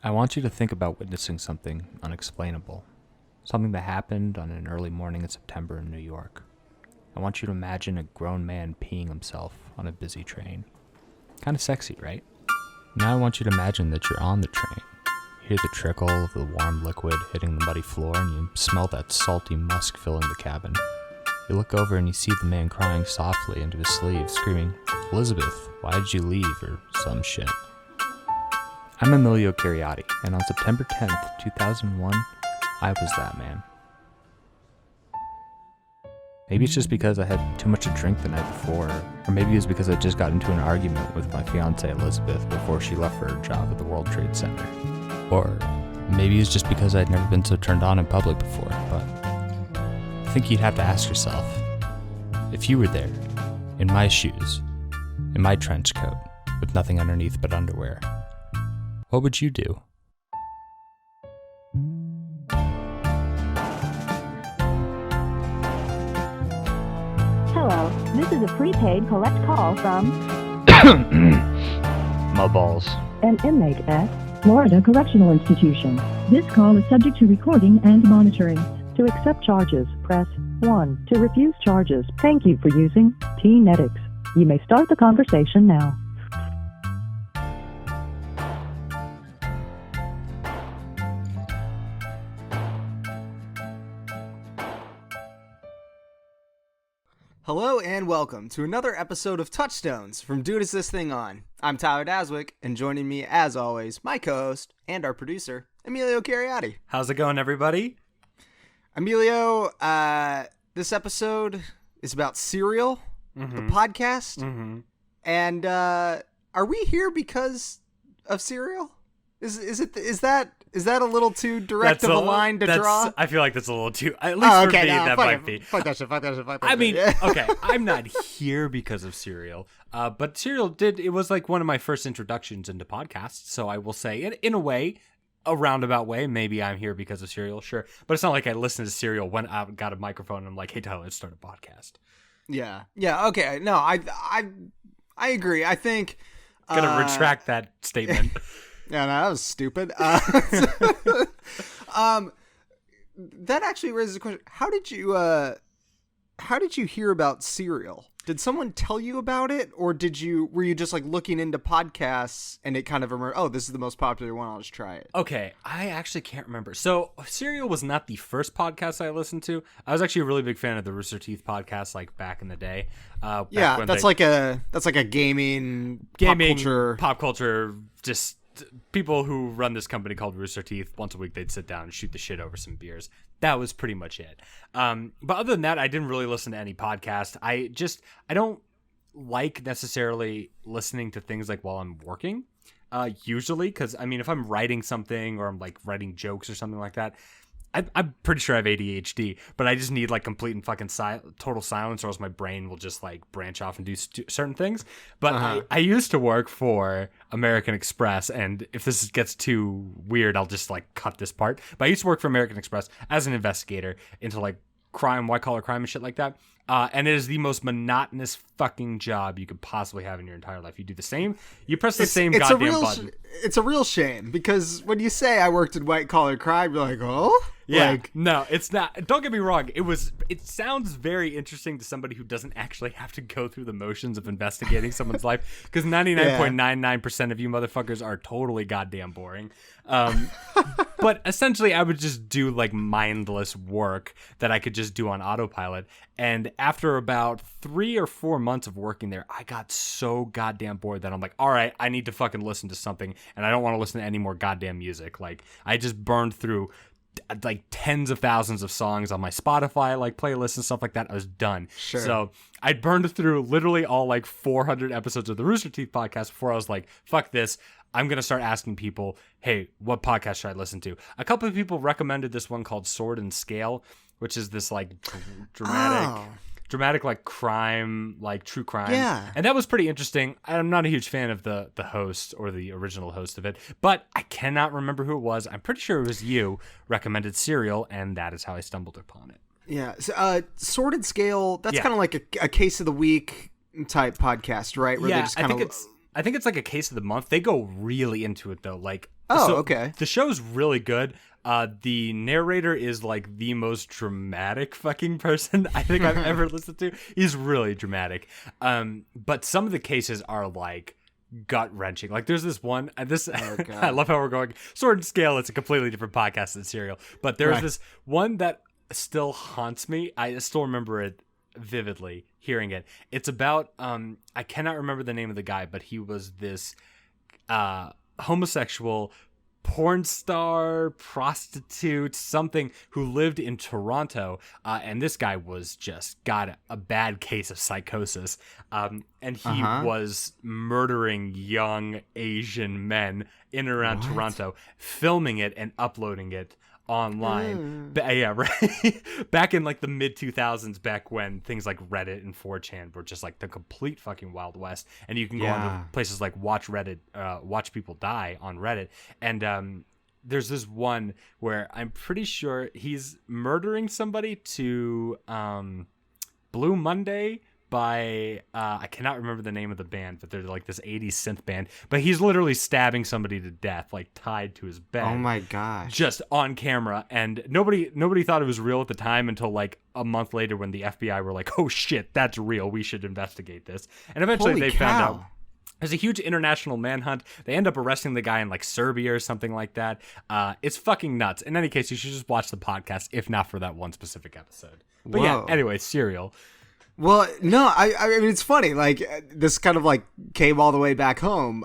I want you to think about witnessing something unexplainable. Something that happened on an early morning in September in New York. I want you to imagine a grown man peeing himself on a busy train. Kind of sexy, right? Now I want you to imagine that you're on the train. You hear the trickle of the warm liquid hitting the muddy floor, and you smell that salty musk filling the cabin. You look over and you see the man crying softly into his sleeve, screaming, "Elizabeth, why did you leave?" or some shit. I'm Emilio Cariotti, and on September 10th, 2001, I was that man. Maybe it's just because I had too much to drink the night before, or maybe it's because I just got into an argument with my fiancée Elizabeth before she left for her job at the World Trade Center. Or maybe it's just because I'd never been so turned on in public before, but I think you'd have to ask yourself, if you were there, in my shoes, in my trench coat, with nothing underneath but underwear, what would you do? Hello, this is a prepaid collect call from My balls. an inmate at Florida Correctional Institution. This call is subject to recording and monitoring. To accept charges, press 1. To refuse charges, thank you for using T-Netics. You may start the conversation now. Hello and welcome to another episode of TouchStones from Dude Is This Thing On. I'm Tyler Daswick, and joining me, as always, my co-host and our producer, Emilio Cariotti. How's it going, everybody? Emilio, this episode is about Serial, the podcast, and are we here because of Serial? Is that a little too direct of a line to draw? I feel like that's a little too. At least for me, that might be. Fuck that shit. I mean, okay, I'm not here because of Serial, but Serial it was like one of my first introductions into podcasts, so I will say, in a way, a roundabout way, maybe I'm here because of Serial, sure, but it's not like I listened to Serial when I got a microphone and I'm like, hey, Tyler, let's start a podcast. Yeah, okay, no, I agree. I think... Gonna retract that statement. Yeah, no, that was stupid. That actually raises a question. How did you hear about Serial? Did someone tell you about it, or were you just like looking into podcasts and it kind of emerged? Oh, this is the most popular one. I'll just try it. Okay, I actually can't remember. So Serial was not the first podcast I listened to. I was actually a really big fan of the Rooster Teeth podcast, like back in the day. Yeah, that's like a gaming pop culture, just people who run this company called Rooster Teeth. Once a week they'd sit down and shoot the shit over some beers. That was pretty much it. But other than that, I didn't really listen to any podcast. I don't like necessarily listening to things like while I'm working, usually, because I mean, if I'm writing something or I'm like writing jokes or something like that, I'm pretty sure I have ADHD, but I just need like complete and fucking total silence, or else my brain will just like branch off and do certain things. But I used to work for American Express, and if this gets too weird, I'll just like cut this part. But I used to work for American Express as an investigator into like crime, white collar crime and shit like that. And it is the most monotonous fucking job you could possibly have in your entire life. You do the same. You press the same goddamn button. It's a real shame, because when you say I worked in white collar crime, you're like, oh? Yeah, no, it's not. Don't get me wrong. It sounds very interesting to somebody who doesn't actually have to go through the motions of investigating someone's life, because 99.99% of you motherfuckers are totally goddamn boring. But essentially, I would just do like mindless work that I could just do on autopilot. And after about 3 or 4 months of working there, I got so goddamn bored that I'm like, all right, I need to fucking listen to something, and I don't want to listen to any more goddamn music. Like, I just burned through like tens of thousands of songs on my Spotify like playlists and stuff like that. I was done. Sure. So I burned through literally all like 400 episodes of the Rooster Teeth podcast before I was like, fuck this. I'm going to start asking people, hey, what podcast should I listen to? A couple of people recommended this one called Sword and Scale, which is this like dramatic like crime, like true crime. Yeah. And that was pretty interesting. I'm not a huge fan of the host or the original host of it, but I cannot remember who it was. I'm pretty sure it was you recommended Serial, and that is how I stumbled upon it. Yeah. So, Sword and Scale, that's kind of like a case of the week type podcast, right? Where yeah, they just I think it's like a case of the month. They go really into it though. Like Oh, okay. The show's really good. The narrator is like the most dramatic fucking person I think I've ever listened to. He's really dramatic. But some of the cases are like gut wrenching. Like there's this one, I love how we're going Sword and Scale. It's a completely different podcast than Serial, but there's this one that still haunts me. I still remember it vividly hearing it. It's about, I cannot remember the name of the guy, but he was this, homosexual porn star, prostitute, something who lived in Toronto. And this guy was just got a bad case of psychosis. And he was murdering young Asian men in and around Toronto, filming it and uploading it online. Yeah, right. Back in like the mid 2000s, back when things like Reddit and 4chan were just like the complete fucking Wild West, and you can go on places like Watch People Die on Reddit, and there's this one where I'm pretty sure he's murdering somebody to Blue Monday by I cannot remember the name of the band, but they're like this 80s synth band, but he's literally stabbing somebody to death, like tied to his bed. Oh my gosh. Just on camera. And nobody thought it was real at the time until like a month later when the FBI were like, oh shit, that's real, we should investigate this. And eventually they found out there's a huge international manhunt. They end up arresting the guy in like Serbia or something like that. It's fucking nuts. In any case, you should just watch the podcast if not for that one specific episode. But yeah, anyway, Serial. Well, no, I mean, it's funny. Like, this kind of like came all the way back home.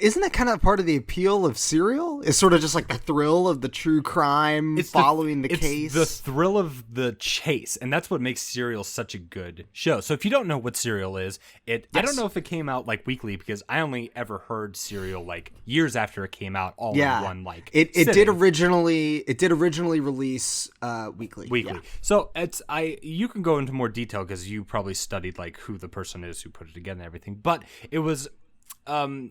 Isn't that kind of part of the appeal of Serial? It's sort of just like the thrill of the true crime, following the case. The thrill of the chase, and that's what makes Serial such a good show. So if you don't know what Serial is, I don't know if it came out like weekly, because I only ever heard Serial like years after it came out, all in one like it did originally release weekly. Yeah. So you can go into more detail because you probably studied like who the person is who put it together and everything, but it was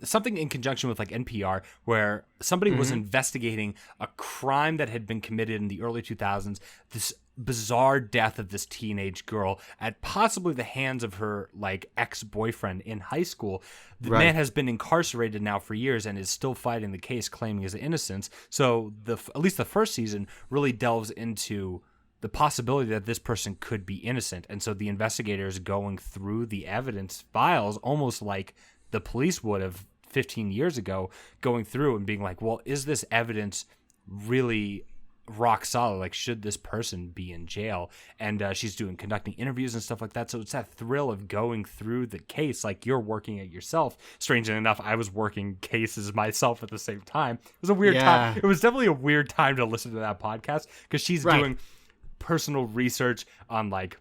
something in conjunction with like NPR, where somebody was investigating a crime that had been committed in the early 2000s, this bizarre death of this teenage girl at possibly the hands of her like ex-boyfriend in high school. The man has been incarcerated now for years and is still fighting the case, claiming his innocence. So at least the first season really delves into the possibility that this person could be innocent. And so the investigators going through the evidence files, almost like the police would have 15 years ago, going through and being like, well, is this evidence really rock solid? Like, should this person be in jail? And she's conducting interviews and stuff like that. So it's that thrill of going through the case like you're working it yourself. Strangely enough, I was working cases myself at the same time. It was a weird time. It was definitely a weird time to listen to that podcast, because she's doing personal research on like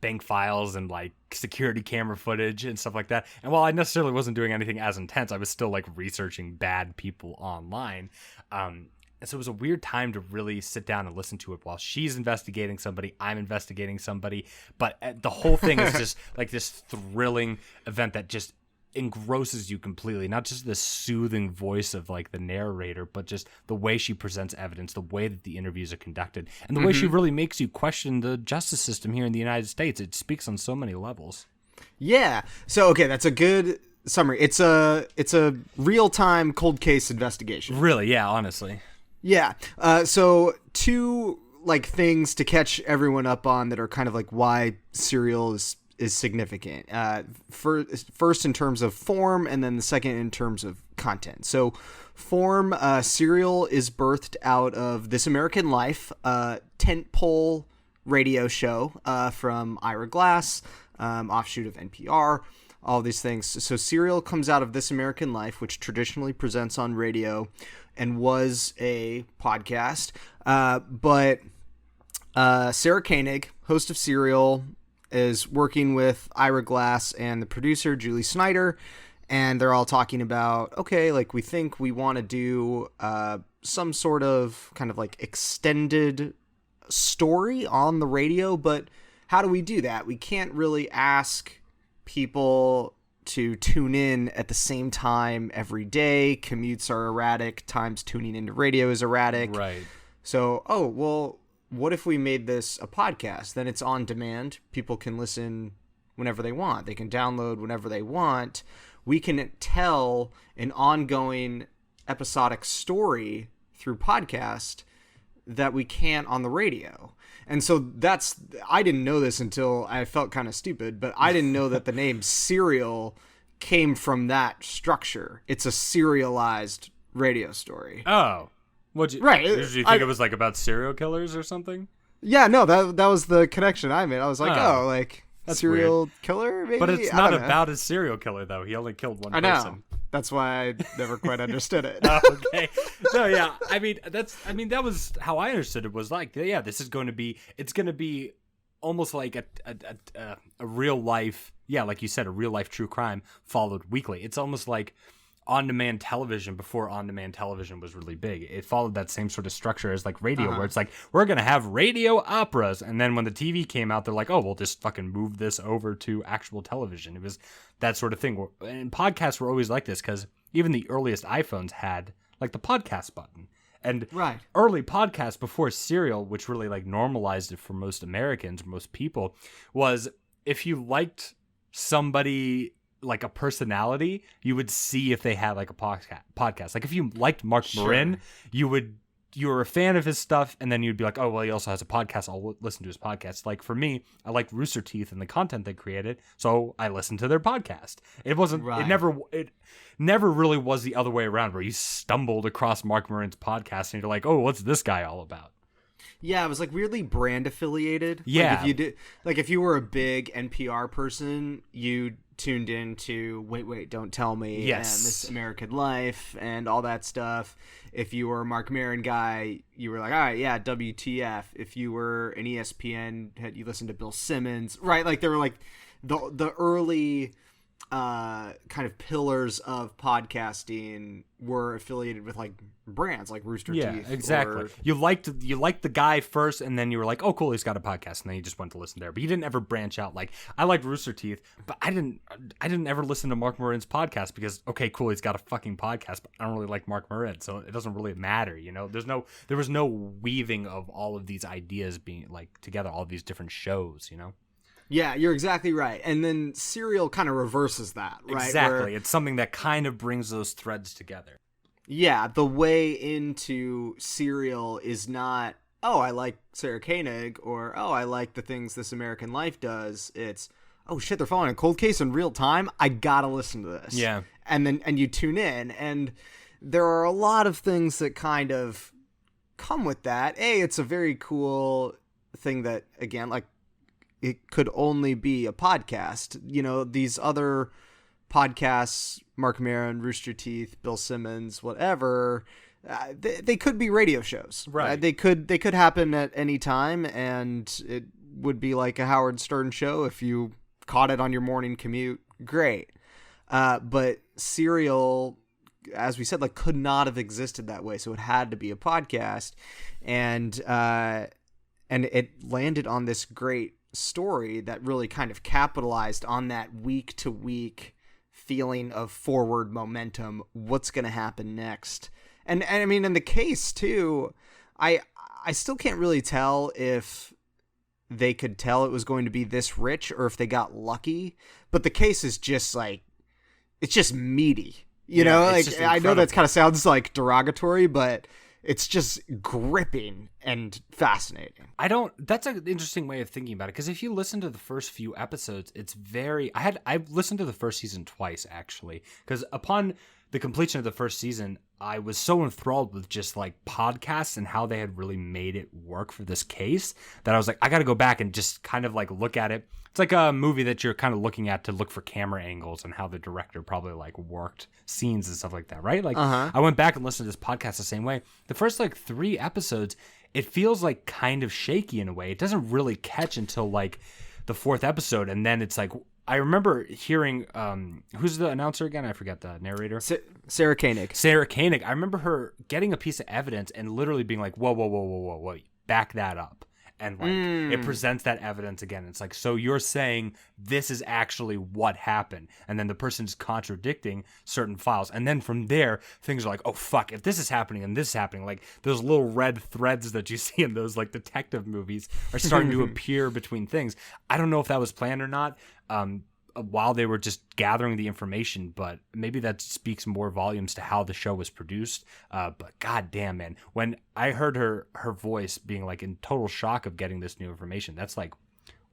bank files and like security camera footage and stuff like that. And while I necessarily wasn't doing anything as intense, I was still like researching bad people online. And so it was a weird time to really sit down and listen to it while she's investigating somebody, I'm investigating somebody. But the whole thing is just like this thrilling event that just engrosses you completely. Not just the soothing voice of like the narrator, but just the way she presents evidence, the way that the interviews are conducted, and the way she really makes you question the justice system here in the United States. It speaks on so many levels. Yeah. So okay, that's a good summary. It's a real-time cold case investigation. Really? Yeah. Honestly. Yeah. So two like things to catch everyone up on that are kind of like why Serial is significant. First in terms of form, and then the second in terms of content. So form, Serial is birthed out of This American Life, tentpole radio show from Ira Glass, offshoot of NPR, all these things. So Serial comes out of This American Life, which traditionally presents on radio and was a podcast. But Sarah Koenig, host of Serial, is working with Ira Glass and the producer, Julie Snyder, and they're all talking about, okay, like we think we want to do some sort of kind of like extended story on the radio, but how do we do that? We can't really ask people to tune in at the same time every day. Commutes are erratic. Times tuning into radio is erratic. Right. So, what if we made this a podcast? Then it's on demand. People can listen whenever they want. They can download whenever they want. We can tell an ongoing episodic story through podcast that we can't on the radio. And so I didn't know this until I felt kind of stupid, but I didn't know that the name Serial came from that structure. It's a serialized radio story. Oh. Did you think it was like about serial killers or something? Yeah, no, that was the connection I made. I was like, that's serial weird. Killer, maybe? But it's not about a serial killer, though. He only killed one person. I know. That's why I never quite understood it. Okay. No, yeah. I mean, that was how I understood it. Was like, yeah, it's going to be almost like a real life, yeah, like you said, a real life true crime followed weekly. It's almost like on-demand television before on-demand television was really big. It followed that same sort of structure as like radio, where it's like, we're going to have radio operas. And then when the TV came out, they're like, oh, we'll just fucking move this over to actual television. It was that sort of thing. And podcasts were always like this, because even the earliest iPhones had like the podcast button. And early podcasts before Serial, which really like normalized it for most Americans, most people, was if you liked somebody, like a personality, you would see if they had like a podcast. Like if you liked Mark Marin, you were a fan of his stuff, and then you'd be like, oh, well, he also has a podcast. I'll listen to his podcast. Like for me, I liked Rooster Teeth and the content they created, so I listened to their podcast. It wasn't. It never really was the other way around, where you stumbled across Mark Marin's podcast and you're like, oh, what's this guy all about? Yeah, it was like weirdly brand affiliated. Yeah, if you were a big NPR person, you tuned into Wait, Don't Tell Me, and This American Life, and all that stuff. If you were a Mark Maron guy, you were like, all right, yeah, WTF. If you were an ESPN, you listened to Bill Simmons, right? Like, there were like the early kind of pillars of podcasting were affiliated with like brands like Rooster Teeth. Yeah, exactly. You liked the guy first, and then you were like, oh, cool, he's got a podcast, and then you just went to listen there. But you didn't ever branch out. Like, I liked Rooster Teeth, but I didn't ever listen to Mark Marin's podcast because, okay, cool, he's got a fucking podcast, but I don't really like Mark Marin, so it doesn't really matter, you know? There was no weaving of all of these ideas being like together, all of these different shows, you know? Yeah, you're exactly right. And then Serial kind of reverses that, right? Exactly. It's something that kind of brings those threads together. Yeah, the way into Serial is not, oh, I like Sarah Koenig, or, oh, I like the things This American Life does. It's, oh, shit, they're following a cold case in real time? I gotta listen to this. Yeah. And you tune in, and there are a lot of things that kind of come with that. It's a very cool thing that, again, like, it could only be a podcast. You know, these other podcasts, Mark Maron, Rooster Teeth, Bill Simmons, whatever, they could be radio shows. Right. They could happen at any time, and it would be like a Howard Stern show if you caught it on your morning commute. Great. But Serial, as we said, like, could not have existed that way, so it had to be a podcast, and it landed on this great story that really kind of capitalized on that week to week feeling of forward momentum. What's going to happen next? And I mean, in the case too, I still can't really tell if they could tell it was going to be this rich or if they got lucky, but the case is just like, it's just meaty, you know, like, I know that kind of sounds like derogatory, but it's just gripping and fascinating. That's an interesting way of thinking about it, because if you listen to the first few episodes, it's very, I've listened to the first season twice, actually, because upon the completion of the first season, I was so enthralled with just like podcasts and how they had really made it work for this case that I was like, I got to go back and just kind of like look at it. It's like a movie that you're kind of looking at to look for camera angles and how the director probably like worked scenes and stuff like that, right? Like I went back and listened to this podcast the same way. The first like 3 episodes, it feels like kind of shaky in a way. It doesn't really catch until like the 4th episode, and then it's like, I remember hearing, who's the announcer again? I forget the narrator. Sarah Koenig. Sarah Koenig. I remember her getting a piece of evidence and literally being like, whoa, back that up. And like it presents that evidence again. It's like, so you're saying this is actually what happened, and then the person's contradicting certain files, and then from there things are like, oh fuck, if this is happening and this is happening, like those little red threads that you see in those like detective movies are starting to appear between things. I don't know if that was planned or not. while they were just gathering the information, but maybe that speaks more volumes to how the show was produced. But goddamn, man, when I heard her voice being like in total shock of getting this new information, that's like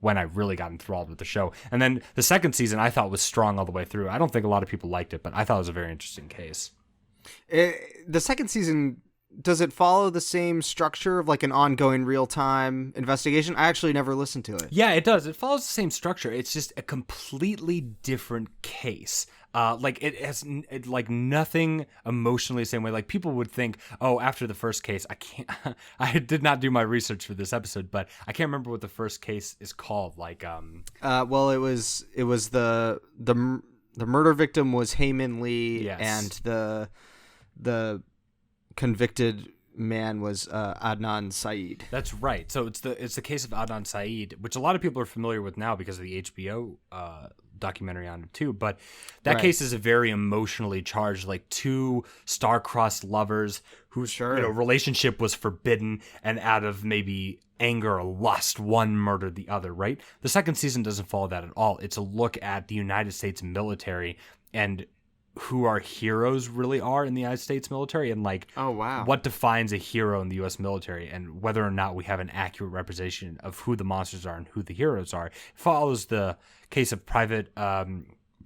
when I really got enthralled with the show. And then the second season I thought was strong all the way through. I don't think a lot of people liked it, but I thought it was a very interesting case. The second season, does it follow the same structure of like an ongoing real-time investigation? I actually never listened to it. Yeah, it does. It follows the same structure. It's just a completely different case. Like it has like nothing emotionally the same way. Like people would think, oh, after the first case, I did not do my research for this episode, but I can't remember what the first case is called. Like, well, it was the murder victim was Heyman Lee, yes. And the convicted man was Adnan Syed. That's right. So it's the case of Adnan Syed, which a lot of people are familiar with now because of the HBO documentary on him too. But that case is a very emotionally charged, like two star-crossed lovers whose relationship was forbidden, and out of maybe anger or lust, one murdered the other, right? The second season doesn't follow that at all. It's a look at the United States military and who our heroes really are in the United States military, and like, oh wow, what defines a hero in the U.S. military, and whether or not we have an accurate representation of who the monsters are and who the heroes are. It follows the case of Private Bo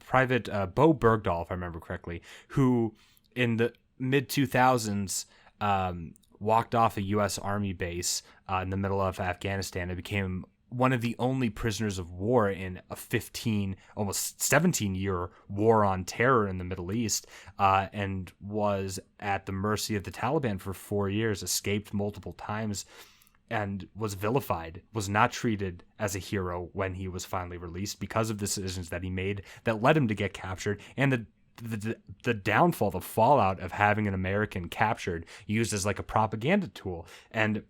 Bergdahl, if I remember correctly, who in the mid 2000s walked off a U.S. Army base in the middle of Afghanistan and became one of the only prisoners of war in a 15, almost 17-year war on terror in the Middle East, and was at the mercy of the Taliban for 4 years, escaped multiple times, and was vilified, was not treated as a hero when he was finally released because of the decisions that he made that led him to get captured, and the downfall, the fallout of having an American captured, used as like a propaganda tool. And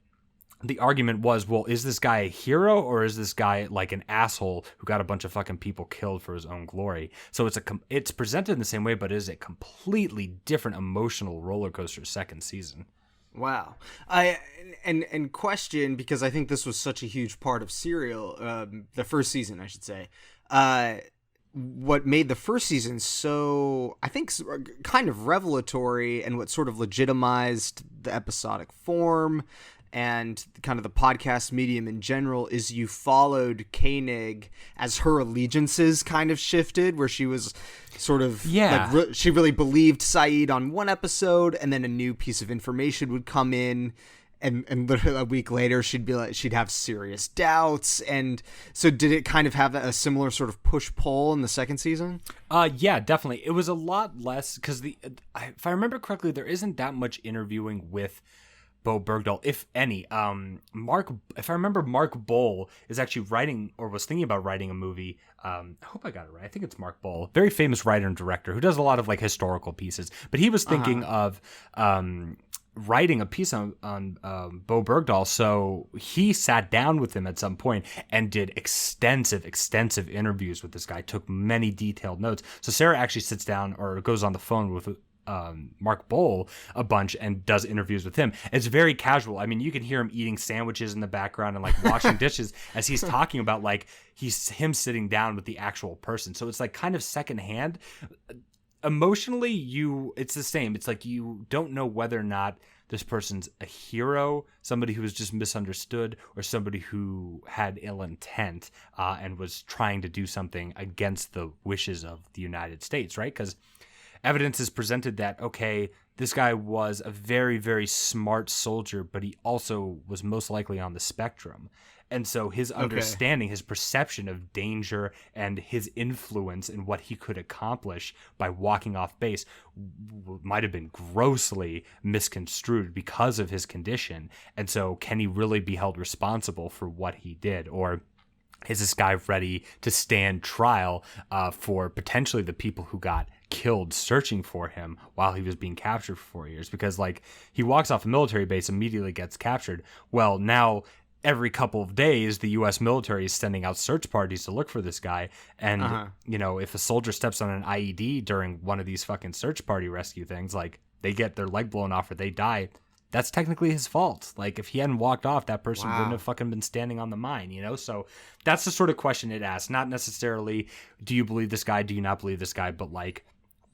the argument was, well, is this guy a hero or is this guy like an asshole who got a bunch of fucking people killed for his own glory? So it's presented in the same way, but it is a completely different emotional roller coaster second season. Wow. And question, because I think this was such a huge part of Serial, the first season, I should say. What made the first season so, I think, kind of revelatory, and what sort of legitimized the episodic form and kind of the podcast medium in general, is you followed Koenig as her allegiances kind of shifted, where she was sort of, like, she really believed Saeed on one episode, and then a new piece of information would come in, and literally a week later she'd have serious doubts. And so did it kind of have a similar sort of push-pull in the second season? Yeah, definitely. It was a lot less, because if I remember correctly, there isn't that much interviewing with Bo Bergdahl, if any. If I remember, Mark Bowl is actually writing, or was thinking about writing, a movie. I hope I got it right. I think it's Mark Bowl, very famous writer and director who does a lot of like historical pieces. But he was thinking of writing a piece on Bo Bergdahl, so he sat down with him at some point and did extensive interviews with this guy. Took many detailed notes. So Sarah actually sits down or goes on the phone with Mark Bowl a bunch and does interviews with him. It's very casual. I mean, you can hear him eating sandwiches in the background and like washing dishes as he's talking about like him sitting down with the actual person. So it's like kind of secondhand. Emotionally, it's the same. It's like you don't know whether or not this person's a hero, somebody who was just misunderstood, or somebody who had ill intent and was trying to do something against the wishes of the United States, right? Because evidence is presented that, okay, this guy was a very, very smart soldier, but he also was most likely on the spectrum. And so his understanding, his perception of danger, and his influence in what he could accomplish by walking off base might have been grossly misconstrued because of his condition. And so can he really be held responsible for what he did? Or is this guy ready to stand trial for potentially the people who got killed searching for him while he was being captured for 4 years? Because like he walks off a military base, immediately gets captured. Well, now every couple of days, the U.S. military is sending out search parties to look for this guy. And, you know, if a soldier steps on an IED during one of these fucking search party rescue things, like they get their leg blown off or they die, that's technically his fault. Like, if he hadn't walked off, that person Wow. wouldn't have fucking been standing on the mine, you know? So that's the sort of question it asks. Not necessarily, do you believe this guy? Do you not believe this guy? But like,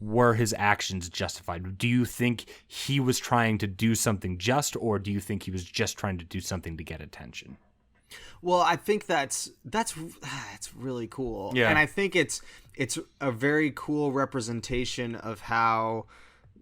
were his actions justified? Do you think he was trying to do something just, or do you think he was just trying to do something to get attention? Well, I think that's really cool. Yeah. And I think it's a very cool representation of how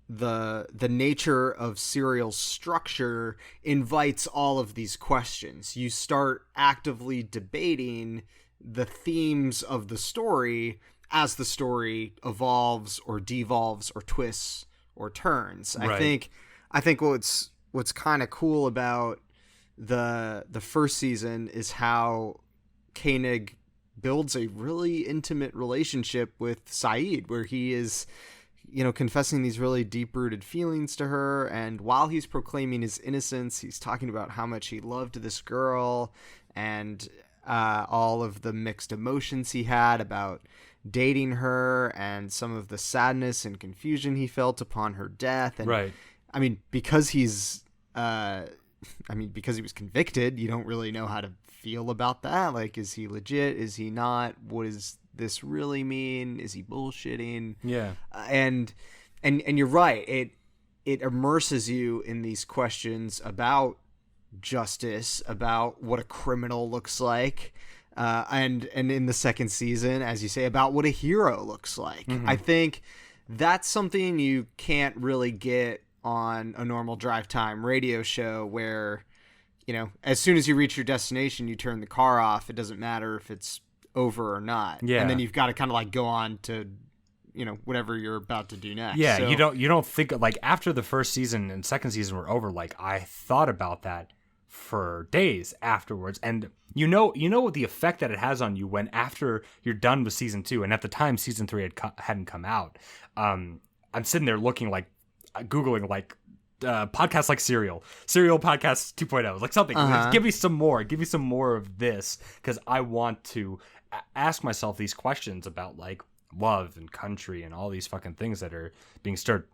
the nature of Serial's structure invites all of these questions. You start actively debating the themes of the story as the story evolves or devolves or twists or turns. Right. I think what's kind of cool about the first season is how Koenig builds a really intimate relationship with Saeed, where he is, you know, confessing these really deep-rooted feelings to her, and while he's proclaiming his innocence, he's talking about how much he loved this girl and all of the mixed emotions he had about dating her and some of the sadness and confusion he felt upon her death. And Right. I mean, because he's because he was convicted, you don't really know how to feel about that. Like, is he legit? Is he not? What does this really mean? Is he bullshitting? Yeah. And you're right. It immerses you in these questions about justice, about what a criminal looks like, and in the second season, as you say, about what a hero looks like. Mm-hmm. I think that's something you can't really get on a normal drive time radio show, where, you know, as soon as you reach your destination, you turn the car off. It doesn't matter if it's over or not. Yeah. And then you've got to kind of like go on to, you know, whatever you're about to do next. Yeah, So- you don't think, like, after the first season and second season were over, like, I thought about that for days afterwards. And you know what the effect that it has on you when after you're done with season 2, and at the time season 3 hadn't come out. I'm sitting there looking, like, Googling, like, podcasts like Serial Podcast 2.0, like something. Give me some more of this, because I want to ask myself these questions about, like, love and country and all these fucking things that are being stirred.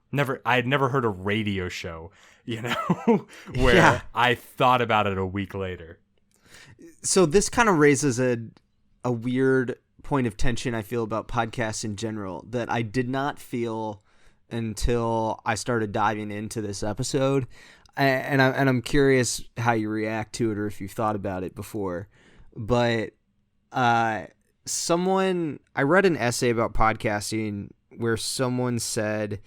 I had never heard a radio show, you know, where Yeah. I thought about it a week later. So this kind of raises a weird point of tension I feel about podcasts in general that I did not feel until I started diving into this episode, and I'm curious how you react to it, or if you've thought about it before. But I read an essay about podcasting where someone said,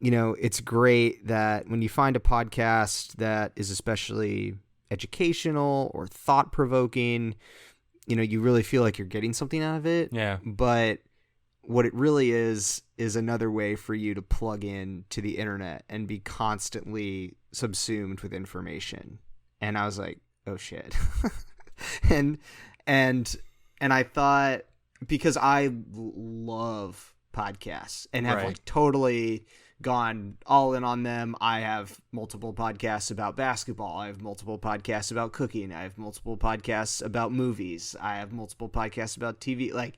you know, it's great that when you find a podcast that is especially educational or thought-provoking, you know, you really feel like you're getting something out of it. Yeah. But what it really is another way for you to plug in to the internet and be constantly subsumed with information. And I was like, oh shit. and I thought, because I love podcasts and have Right. like totally gone all in on them. I have multiple podcasts about basketball. I have multiple podcasts about cooking. I have multiple podcasts about movies. I have multiple podcasts about TV. Like,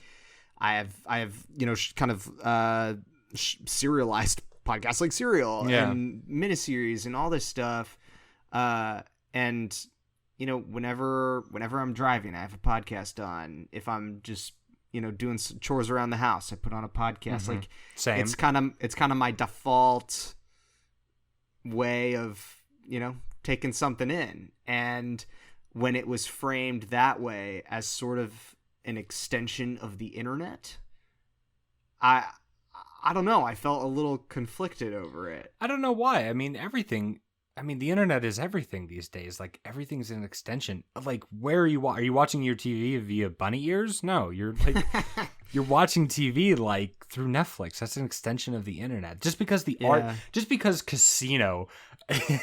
I have, you know, kind of serialized podcasts like Serial and miniseries and all this stuff. And, you know, whenever I'm driving, I have a podcast on. If I'm just, you know, doing chores around the house, I put on a podcast. Mm-hmm. Like, Same. it's kind of my default way of, you know, taking something in. And when it was framed that way as sort of an extension of the internet, I don't know. I felt a little conflicted over it. I don't know why. I mean, the internet is everything these days. Like, everything's an extension. Like, where are you? Are you watching your TV via bunny ears? No, you're like, you're watching TV like through Netflix. That's an extension of the internet. Just because just because Casino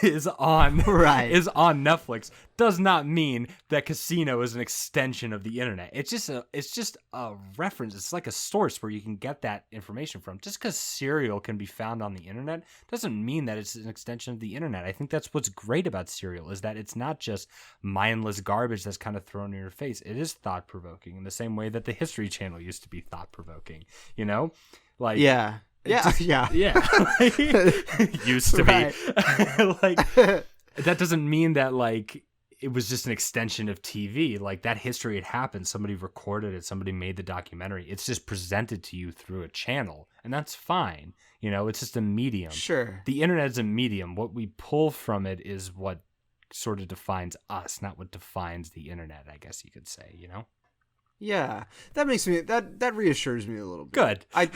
is on Netflix does not mean that Casino is an extension of the internet. It's just a reference. It's like a source where you can get that information from. Just because Serial can be found on the internet doesn't mean that it's an extension of the internet. I think that's what's great about Serial, is that it's not just mindless garbage that's kind of thrown in your face. It is thought-provoking in the same way that the History Channel used to be thought-provoking, you know? Like, Yeah. Yeah, yeah. Used to Right. be. Like, that doesn't mean that, like, it was just an extension of TV. Like, that history had happened. Somebody recorded it. Somebody made the documentary. It's just presented to you through a channel, and that's fine. You know, it's just a medium. Sure. The internet is a medium. What we pull from it is what sort of defines us, not what defines the internet, I guess you could say, you know? Yeah, that makes me that reassures me a little bit. Good.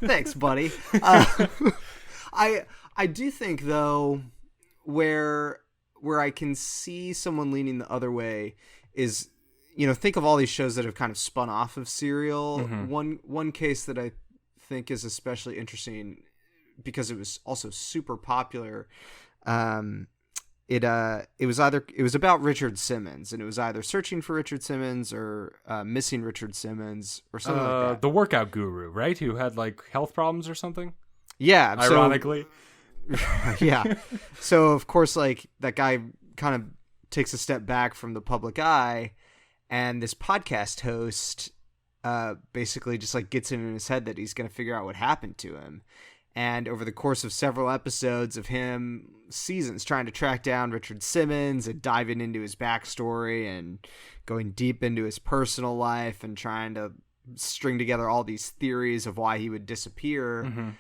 Thanks, buddy. I do think though, where I can see someone leaning the other way is, you know, think of all these shows that have kind of spun off of Serial. One case that I think is especially interesting because it was also super popular. It was about Richard Simmons, and it was either Searching for Richard Simmons or Missing Richard Simmons or something like that. The workout guru, right? Who had like health problems or something? Yeah. Ironically. Yeah. So of course, like, that guy kind of takes a step back from the public eye, and this podcast host basically just like gets it in his head that he's going to figure out what happened to him. And over the course of several episodes of him, seasons, trying to track down Richard Simmons and diving into his backstory and going deep into his personal life and trying to string together all these theories of why he would disappear.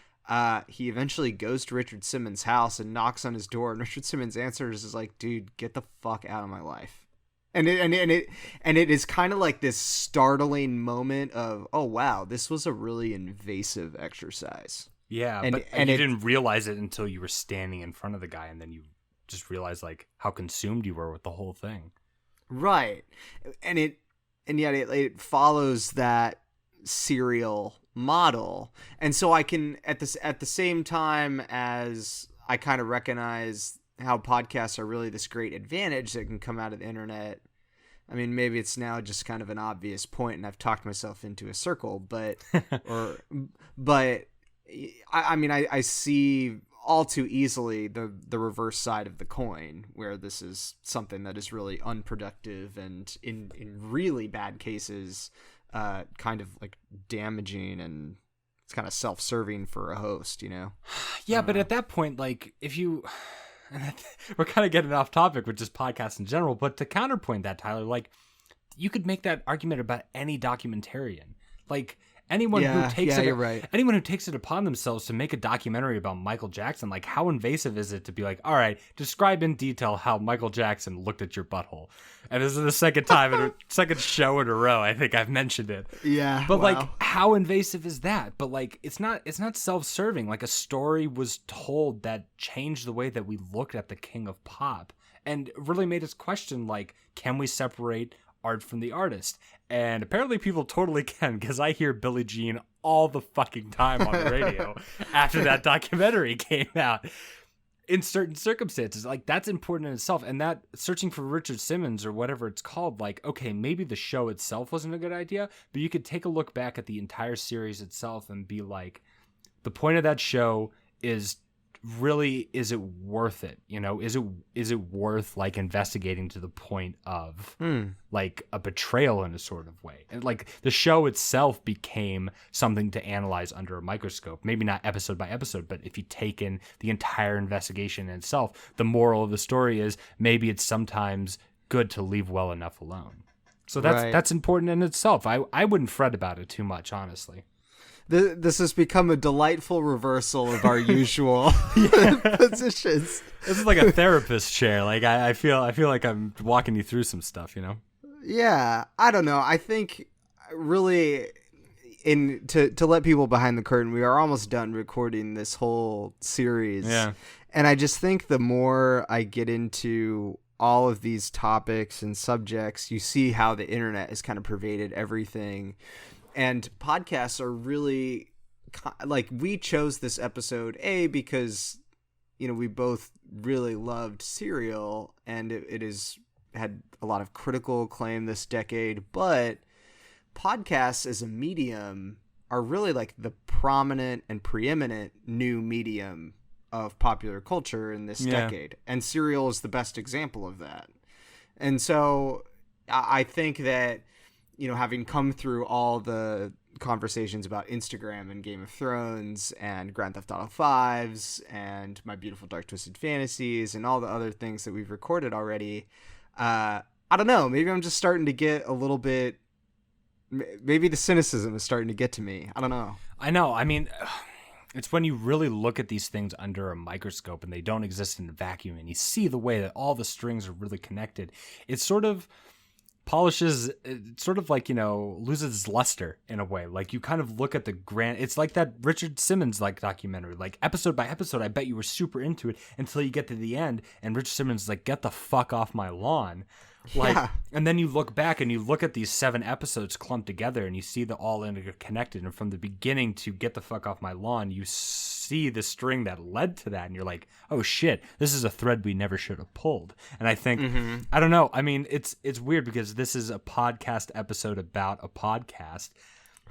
He eventually goes to Richard Simmons' house and knocks on his door, and Richard Simmons answers is like, "Dude, get the fuck out of my life." And it is kind of like this startling moment of, oh wow, this was a really invasive exercise. Yeah, and you didn't realize it until you were standing in front of the guy, and then you just realized like how consumed you were with the whole thing. Right. And yet it follows that Serial model. And so I can at the same time as I kind of recognize how podcasts are really this great advantage that can come out of the internet. I mean, maybe it's now just kind of an obvious point and I've talked myself into a circle, but I mean, I see all too easily the reverse side of the coin, where this is something that is really unproductive and in really bad cases, kind of like damaging, and it's kind of self-serving for a host, you know? Yeah, but at that point, like, if you... we're kind of getting off topic with just podcasts in general, but to counterpoint that, Tyler, like, you could make that argument about any documentarian. Like, anyone who takes it upon themselves to make a documentary about Michael Jackson, like, how invasive is it to be like, all right, describe in detail how Michael Jackson looked at your butthole? And this is the second time in a second show in a row I think I've mentioned it. Yeah. But like, how invasive is that? But like, it's not self-serving. Like, a story was told that changed the way that we looked at the king of pop and really made us question, like, can we separate art from the artist? And apparently people totally can, because I hear Billie Jean all the fucking time on the radio after that documentary came out. In certain circumstances, like, that's important in itself. And that Searching for Richard Simmons or whatever it's called, like, okay, maybe the show itself wasn't a good idea, but you could take a look back at the entire series itself and be like, the point of that show is really, is it worth it? You know, is it worth like investigating to the point of like a betrayal in a sort of way? And like, the show itself became something to analyze under a microscope, maybe not episode by episode, but if you take in the entire investigation in itself, the moral of the story is maybe it's sometimes good to leave well enough alone. So that's important in itself. I wouldn't fret about it too much, honestly. This has become a delightful reversal of our usual positions. This is like a therapist chair. Like, I feel like I'm walking you through some stuff, you know? Yeah, I don't know. I think really, to let people behind the curtain, we are almost done recording this whole series. Yeah. And I just think the more I get into all of these topics and subjects, you see how the internet has kind of pervaded everything. And podcasts are really, like, we chose this episode, because, you know, we both really loved Serial, and it has had a lot of critical acclaim this decade, but podcasts as a medium are really like the prominent and preeminent new medium of popular culture in this decade. And Serial is the best example of that. And so I think that, you know, having come through all the conversations about Instagram and Game of Thrones and Grand Theft Auto 5s and My Beautiful Dark Twisted Fantasies and all the other things that we've recorded already. I don't know. Maybe I'm just starting to get a little bit. Maybe the cynicism is starting to get to me. I don't know. I know. I mean, it's when you really look at these things under a microscope and they don't exist in a vacuum and you see the way that all the strings are really connected. It sort of polishes, it sort of like, loses its luster in a way. Like you kind of look at the grand, it's like that Richard Simmons like documentary, like episode by episode. I bet you were super into it until you get to the end and Richard Simmons is like, get the fuck off my lawn. Like, yeah. And then you look back and you look at these 7 episodes clumped together and you see the all interconnected. And from the beginning to get the fuck off my lawn, you see the string that led to that. And you're like, oh shit, this is a thread we never should have pulled. And I think, I don't know. I mean, it's weird because this is a podcast episode about a podcast.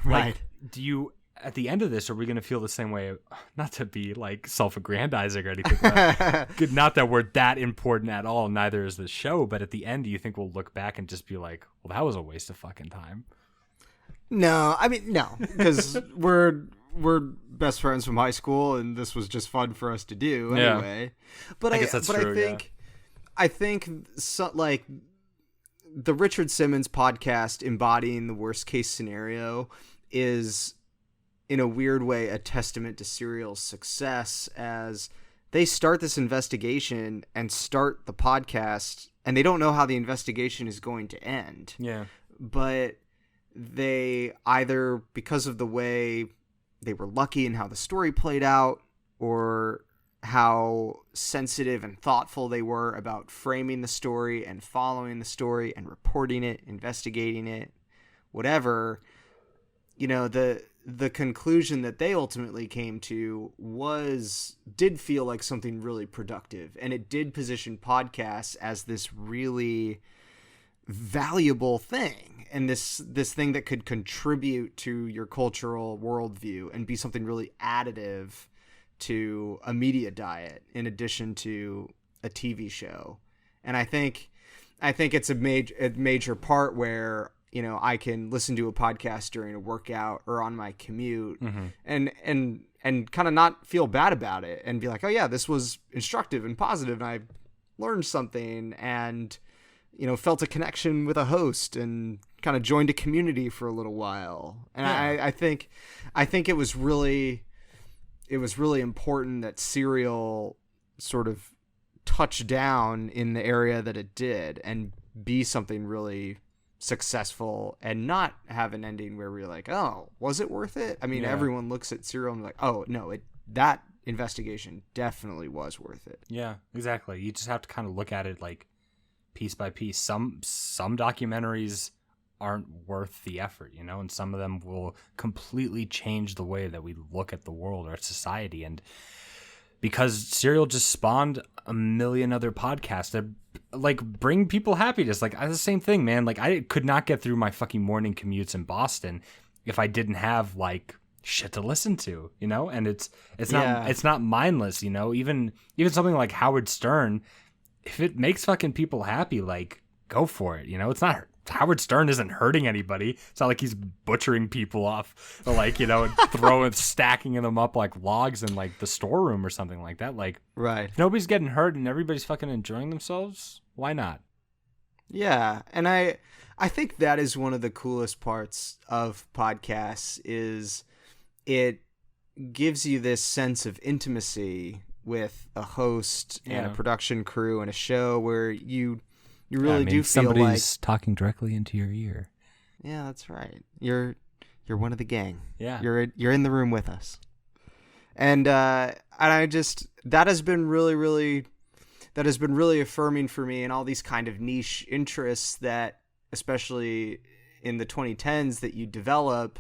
Right. Like, do you, at the end of this, are we going to feel the same way? Not to be like self-aggrandizing or anything. Not that we're that important at all. Neither is the show. But at the end, do you think we'll look back and just be like, well, that was a waste of fucking time? No, I mean, no, because we're best friends from high school, and this was just fun for us to do anyway. Yeah. But I guess that's true. I think so, like the Richard Simmons podcast embodying the worst case scenario is, in a weird way, a testament to Serial's success, as they start this investigation and start the podcast and they don't know how the investigation is going to end. Yeah. But they either, because of the way they were lucky in how the story played out, or how sensitive and thoughtful they were about framing the story and following the story and reporting it, investigating it, whatever, the conclusion that they ultimately came to did feel like something really productive, and it did position podcasts as this really valuable thing, and this thing that could contribute to your cultural worldview and be something really additive to a media diet in addition to a TV show. And I think it's a major part where I can listen to a podcast during a workout or on my commute and kind of not feel bad about it and be like, oh yeah, this was instructive and positive and I learned something and, felt a connection with a host and kind of joined a community for a little while. And I think it was really important that Serial sort of touch down in the area that it did and be something really successful and not have an ending where we're like, oh, was it worth it? I mean, everyone looks at Serial and like, oh no, that investigation definitely was worth it. Yeah, exactly. You just have to kind of look at it like piece by piece. Some documentaries aren't worth the effort, and some of them will completely change the way that we look at the world or society. And because Serial just spawned a million other podcasts that like bring people happiness. Like the same thing, man. Like I could not get through my fucking morning commutes in Boston if I didn't have like shit to listen to, and it's not mindless, even something like Howard Stern, if it makes fucking people happy, like go for it. It's not, Howard Stern isn't hurting anybody. It's not like he's butchering people off, or like, and stacking them up like logs in like the storeroom or something like that. Like, right. If nobody's getting hurt and everybody's fucking enjoying themselves, why not? Yeah. And I think that is one of the coolest parts of podcasts is it gives you this sense of intimacy with a host and a production crew and a show where you really do feel somebody's talking directly into your ear. Yeah, that's right. You're one of the gang. Yeah, you're in the room with us, and I just that has been really affirming for me, and all these kind of niche interests that, especially in the 2010s, that you develop.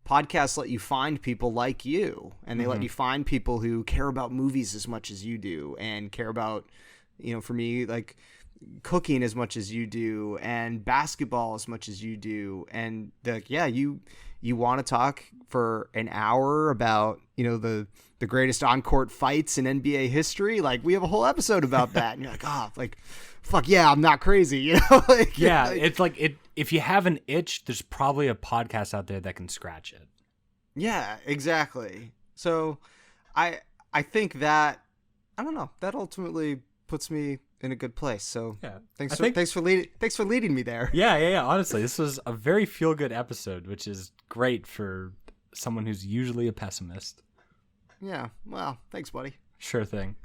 Podcasts let you find people like you, and they let you find people who care about movies as much as you do, and care about, for me, like cooking as much as you do and basketball as much as you do, and you want to talk for an hour about, the greatest on-court fights in NBA history. Like, we have a whole episode about that. And you're like, oh, like, fuck yeah, I'm not crazy. Like, yeah. It's like if you have an itch, there's probably a podcast out there that can scratch it. Yeah, exactly. So I think that, I don't know, that ultimately puts me in a good place. So yeah, thanks for leading me there. Yeah. Honestly, this was a very feel-good episode, which is great for someone who's usually a pessimist. Yeah. Well, thanks, buddy. Sure thing.